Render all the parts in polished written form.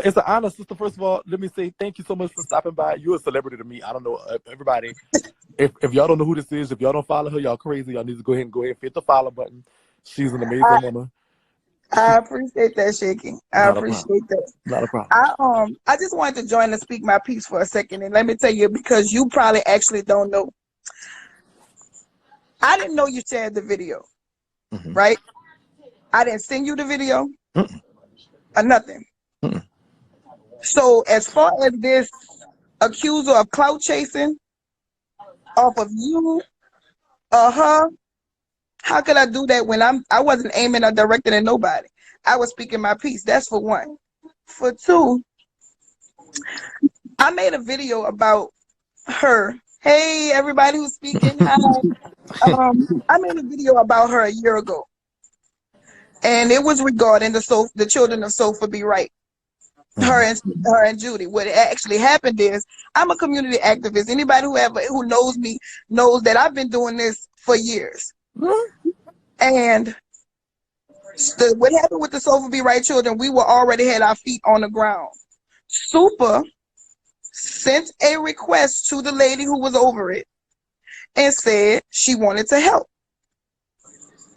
It's an honor, sister. First of all, let me say thank you so much for stopping by. You're a celebrity to me. I don't know everybody. If y'all don't know who this is, if y'all don't follow her, y'all crazy. Y'all need to go ahead and hit the follow button. She's an amazing woman. I appreciate that, Shakie. I appreciate that. Not a problem. I just wanted to join and speak my piece for a second, and let me tell you, because you probably actually don't know. I didn't know you shared the video, right? I didn't send you the video or nothing. So as far as this accuser of clout chasing off of you or her, how could I do that when I wasn't aiming or directing at nobody? I was speaking my piece. That's for one. For two, I made a video about her. Hey, everybody who's speaking. Hi. I made a video about her a year ago, and it was regarding the children of Sofa Be Right. Her and Judy. What actually happened is, I'm a community activist. Anybody who knows me knows that I've been doing this for years. And what happened with the Sofa Be Right children, we were already had our feet on the ground. Super sent a request to the lady who was over it and said she wanted to help.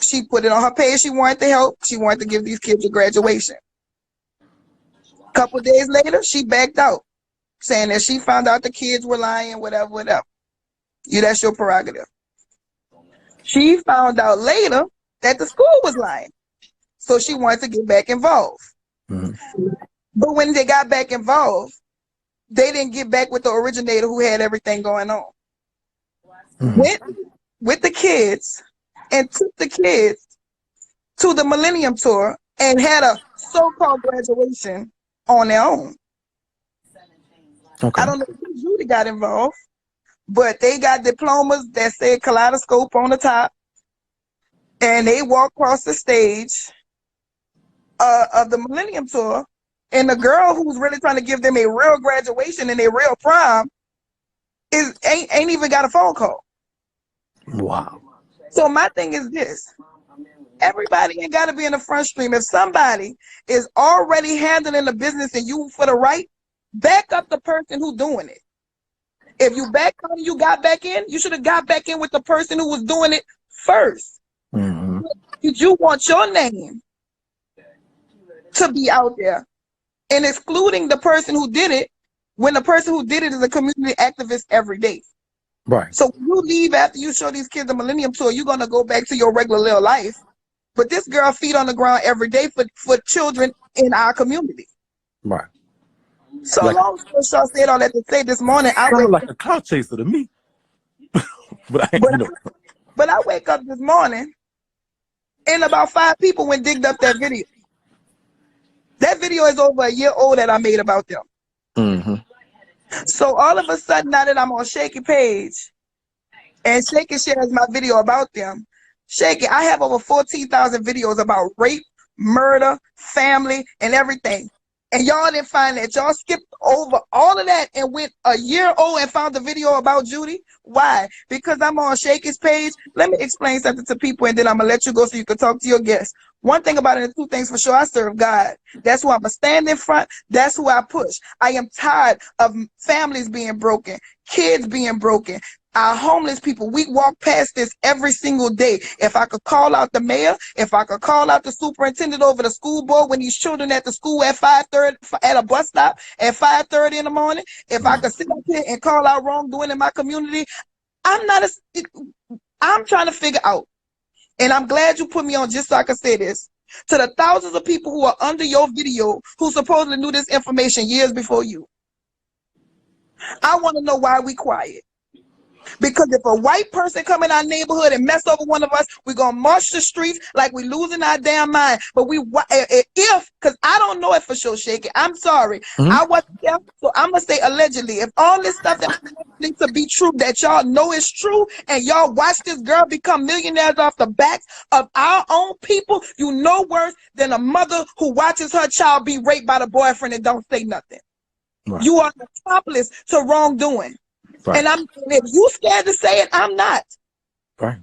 She put it on her page. She wanted to help. She wanted to give these kids a graduation. A couple of days later, she backed out, saying that she found out the kids were lying, whatever. That's your prerogative. She found out later that the school was lying, so she wanted to get back involved. But when they got back involved, they didn't get back with the originator who had everything going on. Went with the kids and took the kids to the Millennium Tour and had a so-called graduation on their own. I don't know if Judy got involved, but they got diplomas that said Kaleidoscope on the top, and they walked across the stage of the Millennium Tour, and the girl who's really trying to give them a real graduation and a real prom ain't even got a phone call. Wow. So my thing is this. Everybody ain't got to be in the front stream. If somebody is already handling the business and you for the right, back up the person who's doing it. If you back up and you got back in, you should have got back in with the person who was doing it first. Did you want your name to be out there and excluding the person who did it when the person who did it is a community activist every day? Right. So when you leave after you show these kids the Millennium Tour, you're going to go back to your regular little life. But this girl feet on the ground every day for children in our community. Right. So long story short, said all that to say this morning, I sound like a clout chaser to me. but I wake up this morning and about 5 people went digged up that video. That video is over a year old that I made about them. So all of a sudden, now that I'm on Shakie page and Shakie shares my video about them, Shakie, I have over 14,000 videos about rape, murder, family, and everything. And y'all didn't find that. Y'all skipped over all of that and went a year old and found the video about Judy. Why? Because I'm on Shakie's page. Let me explain something to people, and then I'm going to let you go so you can talk to your guests. One thing about it, and 2 things for sure, I serve God. That's who I'm going to stand in front. That's who I push. I am tired of families being broken, kids being broken, our homeless people. We walk past this every single day. If I could call out the mayor, if I could call out the superintendent over the school board when these children at the school at 5:30 at a bus stop at 5:30 in the morning, if I could sit up here and call out wrongdoing in my community, I'm trying to figure out. And I'm glad you put me on just so I can say this. To the thousands of people who are under your video who supposedly knew this information years before you, I want to know why we quiet. Because if a white person come in our neighborhood and mess over one of us, we're going to march the streets like we losing our damn mind. But because I don't know it for sure, Shakie. I'm sorry. I wasn't there, so I'm going to say allegedly. If all this stuff that needs to be true, that y'all know is true, and y'all watch this girl become millionaires off the backs of our own people, you know worse than a mother who watches her child be raped by the boyfriend and don't say nothing. Right. You are an accomplice to wrongdoing. Right. And if you scared to say it, I'm not. Right.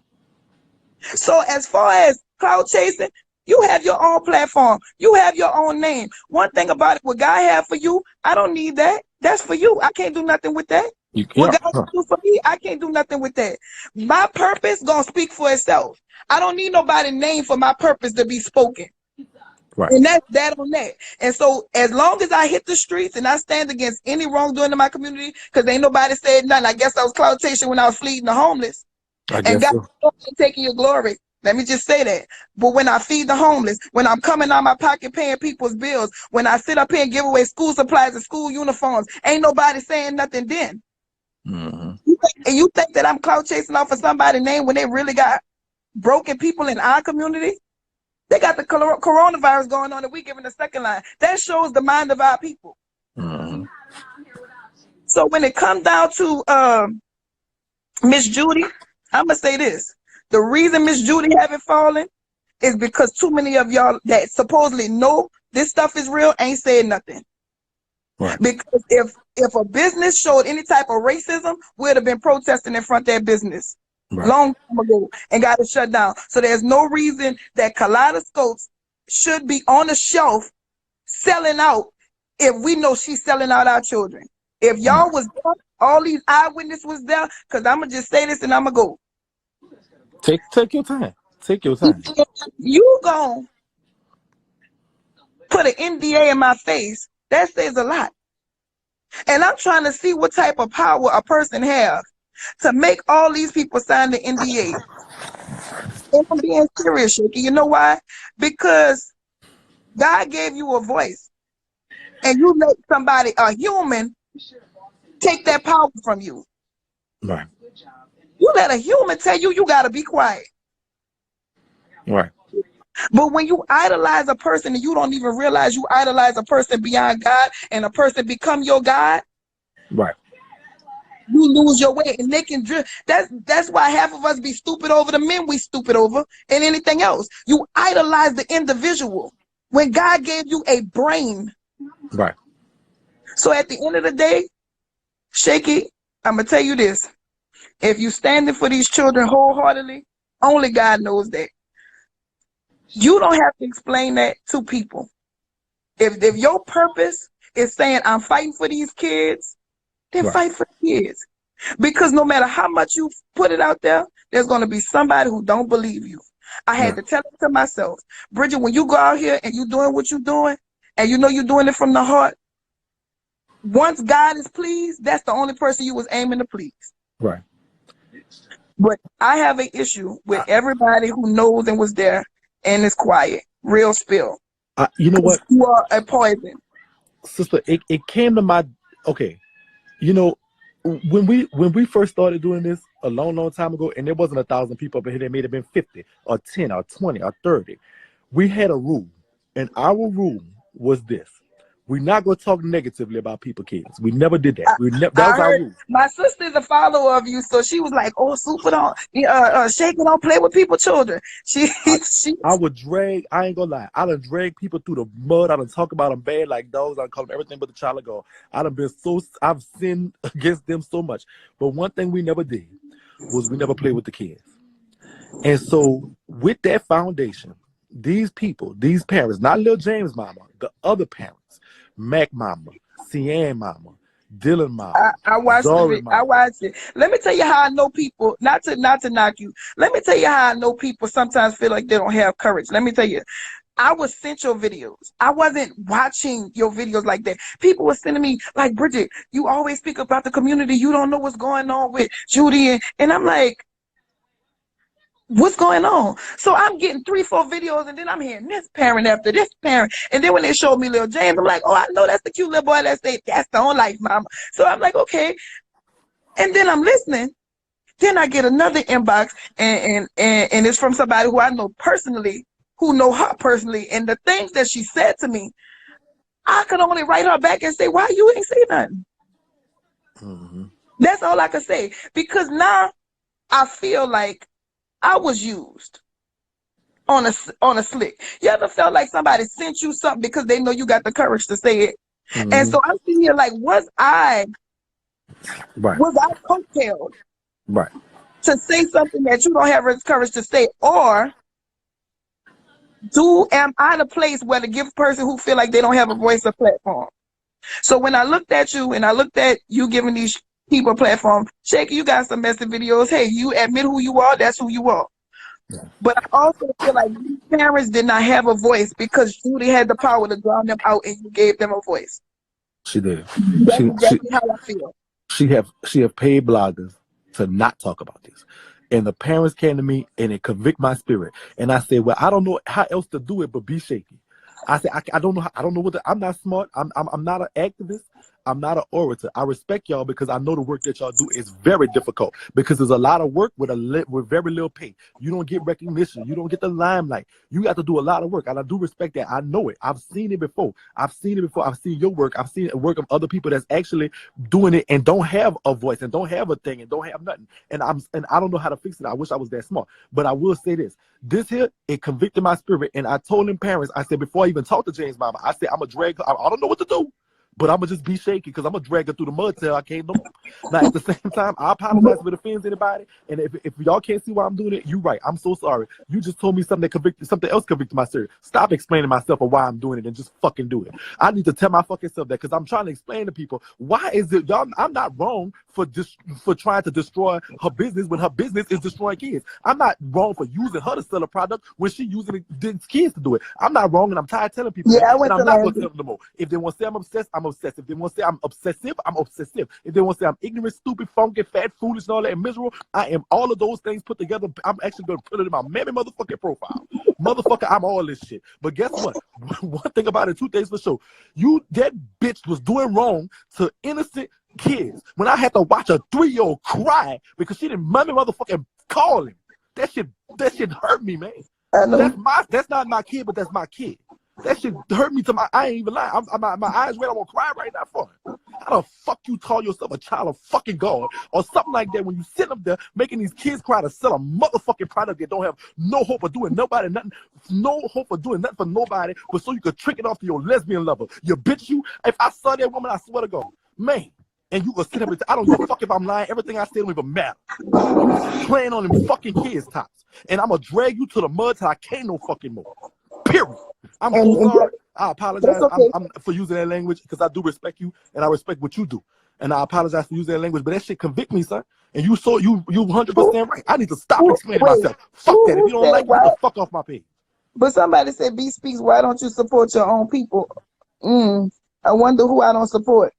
So as far as cloud chasing, You have your own platform. You have your own name. One thing about it, what God have for you, I don't need that. That's for you. I can't do nothing with that. What God do for me, I can't do nothing with that. My purpose gonna speak for itself. I don't need nobody's name for my purpose to be spoken. Right. And that's that on that. And so as long as I hit the streets and I stand against any wrongdoing in my community, because ain't nobody said nothing. I guess I was cloud chasing when I was fleeing the homeless. I guess God ain't taking your glory. Let me just say that. But when I feed the homeless, when I'm coming out my pocket paying people's bills, when I sit up here and give away school supplies and school uniforms, ain't nobody saying nothing then. And you think that I'm clout chasing off of somebody's name when they really got broken people in our community? They got the coronavirus going on and we giving the second line. That shows the mind of our people. So when it comes down to Miss Judy, I'm going to say this. The reason Miss Judy haven't fallen is because too many of y'all that supposedly know this stuff is real ain't saying nothing. Right. Because if a business showed any type of racism, we'd have been protesting in front of their business long time ago and got it shut down. So there's no reason that kaleidoscopes should be on the shelf selling out if we know she's selling out our children. If y'all was there, all these eyewitnesses was there, because I'm going to just say this and I'm going to go. Take your time. Take your time. You gon' put an NDA in my face, that says a lot. And I'm trying to see what type of power a person have to make all these people sign the NDA. And I'm being serious, Shakie. You know why? Because God gave you a voice. And you let somebody, a human, take that power from you. Right. You let a human tell you, you got to be quiet. Right. But when you idolize a person and you don't even realize you idolize a person beyond God and a person become your God, right, you lose your way. And they can drift. That's why half of us be stupid over the men we stupid over and anything else. You idolize the individual when God gave you a brain. Right. So at the end of the day, Shakie, I'm going to tell you this. If you standing for these children wholeheartedly, only God knows that. You don't have to explain that to people. If your purpose is saying, I'm fighting for these kids, then fight for the kids. Because no matter how much you put it out there, there's going to be somebody who don't believe you. I had to tell it to myself. Bridget, when you go out here and you're doing what you're doing, and you know you're doing it from the heart, once God is pleased, that's the only person you was aiming to please. Right. But I have an issue with everybody who knows and was there and is quiet. Real spill. You know what? You are a poison. Sister, it came to my, okay, you know, when we first started doing this a long time ago, and there wasn't 1,000 people up here, there may have been 50 or 10 or 20 or 30. We had a rule, and our rule was this. We're not going to talk negatively about people's kids. We never did that. That was our rule. My sister's a follower of you, so she was like, "Oh, Super don't, Shakie don't play with people's children." I would drag. I ain't gonna lie. I done drag people through the mud. I done talk about them bad like dogs. I call them everything but the child of God. I've sinned against them so much. But one thing we never did was we never played with the kids. And so with that foundation, these people, these parents, not Lil James mama, the other parents. Mac mama, Cian mama, Dylan mama. I watched it. I watched it. Let me tell you how I know people, not to knock you. Let me tell you how I know people sometimes feel like they don't have courage. Let me tell you. I was sent your videos. I wasn't watching your videos like that. People were sending me like, Bridget, you always speak about the community. You don't know what's going on with Judy. And I'm like, what's going on? So I'm getting 3-4 videos, and then I'm hearing this parent after this parent. And then when they showed me Lil James, I'm like, oh, I know that's the cute little boy that's the own life, mama. So I'm like, okay. And then I'm listening. Then I get another inbox, and it's from somebody who I know personally, who know her personally. And the things that she said to me, I could only write her back and say, why you ain't say nothing? Mm-hmm. That's all I could say. Because now I feel like I was used on a slick. You ever felt like somebody sent you something because they know you got the courage to say it? Mm-hmm. And so I'm sitting here like, was I compelled to say something that you don't have the courage to say? Or am I the place where to give a person who feel like they don't have a voice a platform? So when I looked at you and I looked at you giving these people a platform, Shakie, you got some messy videos. Hey, you admit who you are, that's who you are. Yeah. But I also feel like these parents did not have a voice because Judy had the power to drown them out and you gave them a voice. She did. That's exactly how I feel. She have paid bloggers to not talk about this. And the parents came to me and it convict my spirit. And I said, well, I don't know how else to do it but be shaky. I said, I don't know. I don't know what. I'm not smart. I'm not an activist. I'm not an orator. I respect y'all because I know the work that y'all do is very difficult because there's a lot of work with very little pay. You don't get recognition. You don't get the limelight. You got to do a lot of work, and I do respect that. I know it. I've seen it before. I've seen your work. I've seen the work of other people that's actually doing it and don't have a voice and don't have a thing and don't have nothing. And I don't know how to fix it. I wish I was that smart. But I will say this. This here, it convicted my spirit. And I told them parents, I said, before I even talked to James' mama, I said, I'm going to drag her. I don't know what to do. But I'm going to just be shaky because I'm going to drag her through the mud till I can't no more. Now, at the same time, I apologize if it offends anybody. And if y'all can't see why I'm doing it, you're right. I'm so sorry. You just told me something else convicted my spirit. Stop explaining myself or why I'm doing it and just fucking do it. I need to tell my fucking self that because I'm trying to explain to people, why is it, y'all, I'm not wrong for trying to destroy her business when her business is destroying kids. I'm not wrong for using her to sell a product when she's using these kids to do it. I'm not wrong, and I'm tired of telling people that, and I'm not going to tell them no more. If they want to say I'm obsessed, I'm obsessed. If they want to say I'm obsessive, I'm obsessive. If they want to say I'm ignorant, stupid, funky, fat, foolish, and all that, and miserable, I am all of those things put together. I'm actually going to put it in my mammy motherfucking profile. Motherfucker, I'm all this shit. But guess what? One thing about it, 2 things for sure. That bitch was doing wrong to innocent kids when I had to watch a 3-year-old cry because she didn't mommy motherfucking call him. That shit hurt me, man. That's not my kid, but that's my kid. That shit hurt me to I ain't even lying. My eyes red. I'm gonna cry right now for it. How the fuck you call yourself a child of fucking God or something like that when you sit up there making these kids cry to sell a motherfucking product that don't have no hope of doing nobody nothing, no hope of doing nothing for nobody, but so you could trick it off to your lesbian lover. You bitch you. If I saw that woman, I swear to God, man. And you gonna sit up and say, I don't give a fuck if I'm lying. Everything I say don't even matter. Playing on them fucking kids' tops. And I'm gonna drag you to the mud till I can't no fucking more. Period. I'm so sorry. I apologize I'm for using that language because I do respect you and I respect what you do. And I apologize for using that language, but that shit convict me, son. And you 100% right. I need to stop explaining myself. Fuck that. If you don't like it, get the fuck off my page. But somebody said, B speaks, why don't you support your own people? I wonder who I don't support.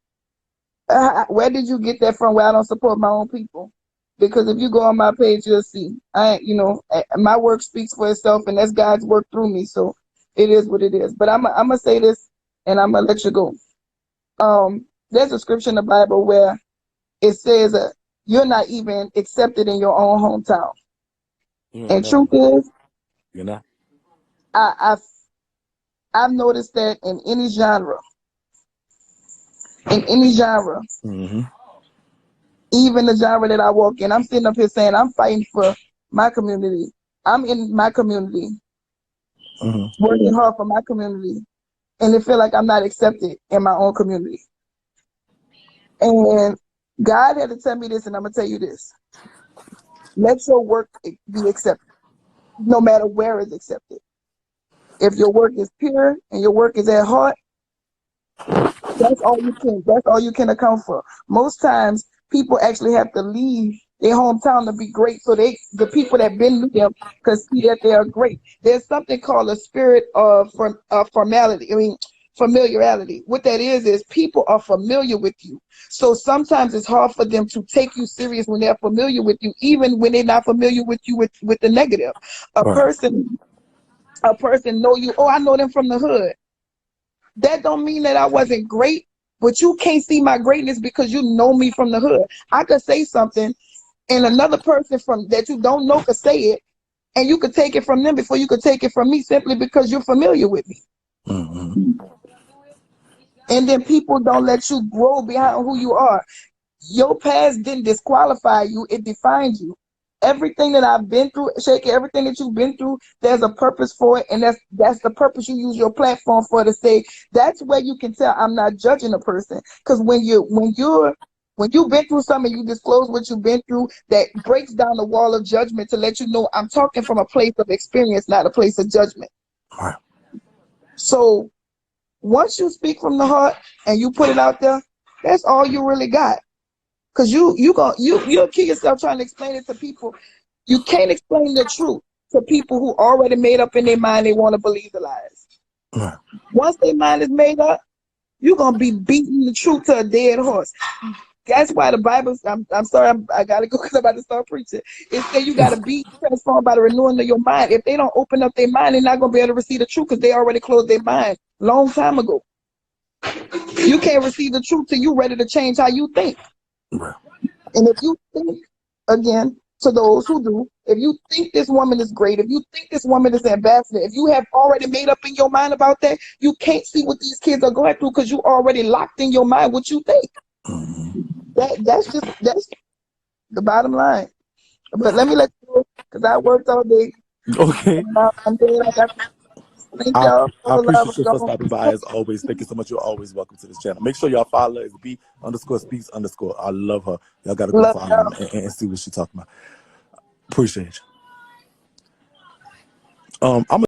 Where did you get that from where I don't support my own people? Because if you go on my page, you'll see. My work speaks for itself, and that's God's work through me. So it is what it is. But I'm gonna say this, and I'm gonna let you go. There's a scripture in the Bible where it says you're not even accepted in your own hometown. And truth is, you're not. I've noticed that in any genre. In any genre. Mm-hmm. Even the genre that I walk in, I'm sitting up here saying I'm fighting for my community. I'm in my community, working hard for my community, and it feel like I'm not accepted in my own community. And God had to tell me this, and I'm gonna tell you this: let your work be accepted, no matter where it's accepted. If your work is pure and your work is at heart, that's all you can. That's all you can account for. Most times, people actually have to leave their hometown to be great, so the people that been with them can see that they are great. There's something called a spirit of familiarity. What that is people are familiar with you. So sometimes it's hard for them to take you serious when they're familiar with you, even when they're not familiar with you with the negative. A person know you. Oh, I know them from the hood. That don't mean that I wasn't great, but you can't see my greatness because you know me from the hood. I could say something, and another person from that you don't know could say it, and you could take it from them before you could take it from me simply because you're familiar with me. Mm-hmm. And then people don't let you grow behind who you are. Your past didn't disqualify you, it defined you. Everything that I've been through, Shakie, everything that you've been through, there's a purpose for it, and that's the purpose you use your platform for, to say. That's where you can tell I'm not judging a person, because when you've been through something, you disclose what you've been through, that breaks down the wall of judgment to let you know I'm talking from a place of experience, not a place of judgment. Right. So once you speak from the heart and you put it out there, that's all you really got. Cause you'll kill yourself trying to explain it to people. You can't explain the truth to people who already made up in their mind they want to believe the lies. Right. Once their mind is made up, you're gonna be beating the truth to a dead horse. That's why the Bible. I'm sorry, I gotta go because I'm about to start preaching. It says you gotta be transformed by the renewing of your mind. If they don't open up their mind, they're not gonna be able to receive the truth because they already closed their mind long time ago. You can't receive the truth till you're ready to change how you think. Right. And if you think, again, to those who do, if you think this woman is great, if you think this woman is an ambassador, if you have already made up in your mind about that, you can't see what these kids are going through because you already locked in your mind what you think. That's the bottom line. But let me let you go because I worked all day. Okay. Thank I y'all for the love appreciate you of for God. stopping by as always. Thank you so much. You're always welcome to this channel. Make sure y'all follow her. It's B_speaks_. I love her. Y'all gotta go Love follow y'all. her and see what she's talking about. Appreciate you. I'm